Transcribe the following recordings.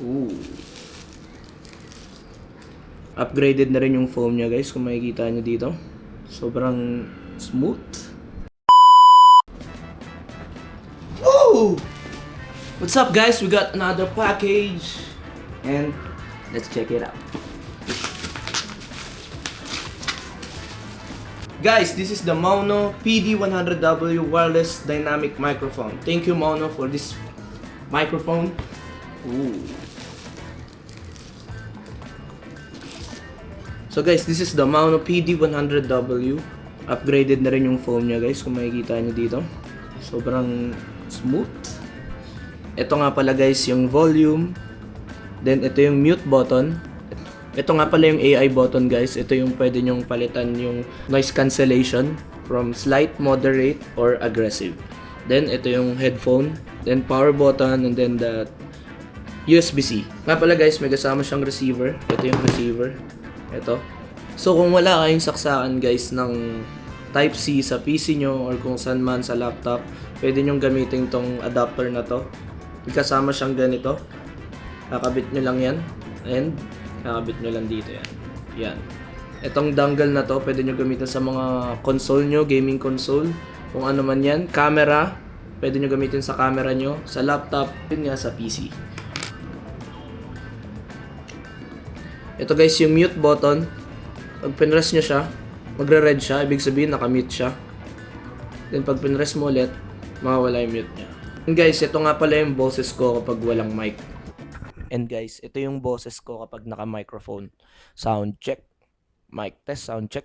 Ooh. Upgraded na rin yung foam niya guys, kung makikita nyo dito. Sobrang smooth. Woo! What's up guys? We got another package. And let's check it out. Guys, this is the Mauno PD100W wireless dynamic microphone. Thank you Mauno for this microphone. Ooh. So guys, this is the Mauno PD100W. Upgraded na rin yung foam niya guys, kung makikita nyo dito. Sobrang smooth. Ito nga pala guys yung volume. Then ito yung mute button. Ito nga pala yung AI button guys. Ito yung pwede nyong palitan yung noise cancellation from slight, moderate, or aggressive. Then ito yung headphone. Then power button and then the USB-C. Nga pala guys, may kasama siyang receiver. Ito yung receiver. Ito. So kung wala kayong saksakan guys ng Type-C sa PC nyo or kung saan man sa laptop, pwede nyong gamitin tong adapter na to. Kasama siyang ganito. Kakabit nyo lang yan. And kakabit nyo lang dito yan. Yan. Itong dongle na to, pwede nyo gamitin sa mga console nyo, gaming console. Kung ano man yan. Camera, pwede nyo gamitin sa camera nyo. Sa laptop, yun nga sa PC. Ito guys, yung mute button. Pag pinress nyo siya, magre-red siya. Ibig sabihin, nakamute siya. Then pag pinress mo ulit, mawawala yung mute niya. And guys, ito nga pala yung boses ko kapag walang mic. And guys, ito yung boses ko kapag naka-microphone. Sound check. Mic test, sound check.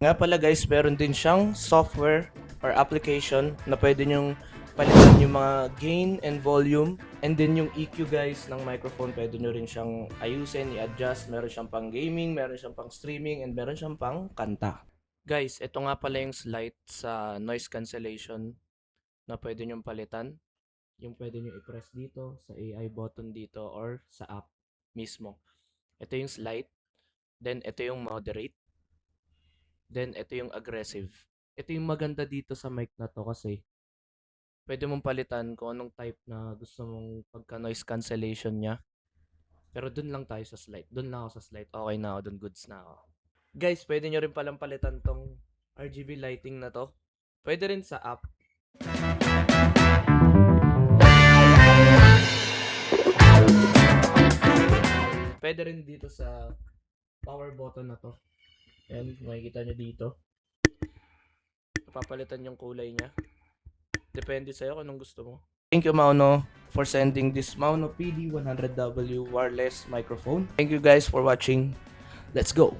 Nga pala guys, meron din siyang software or application na pwede nyong palitan yung mga gain and volume. And then yung EQ guys ng microphone, pwede nyo rin siyang ayusin, i-adjust. Meron siyang pang gaming, meron siyang pang streaming, and meron siyang pang kanta. Guys, ito nga pala yung slide sa noise cancellation na pwede nyong palitan. Yung pwede nyo i-press dito, sa AI button dito, or sa app mismo. Ito yung slide. Then ito yung moderate. Then ito yung aggressive. Ito yung maganda dito sa mic na to kasi pwede mong palitan kung anong type na gusto mong pagka-noise cancellation niya. Pero dun lang tayo sa slide. Dun lang ako sa slide. Okay na ako. Dun goods na ako. Guys, pwede nyo rin palang palitan tong RGB lighting na to. Pwede rin sa app. Pwede rin dito sa power button na to. Ayan, makikita nyo dito. Papalitan yung kulay niya. Depende sa'yo kung anong gusto mo. Thank you Mauno for sending this Mauno PD100W wireless microphone. Thank you guys for watching. Let's go!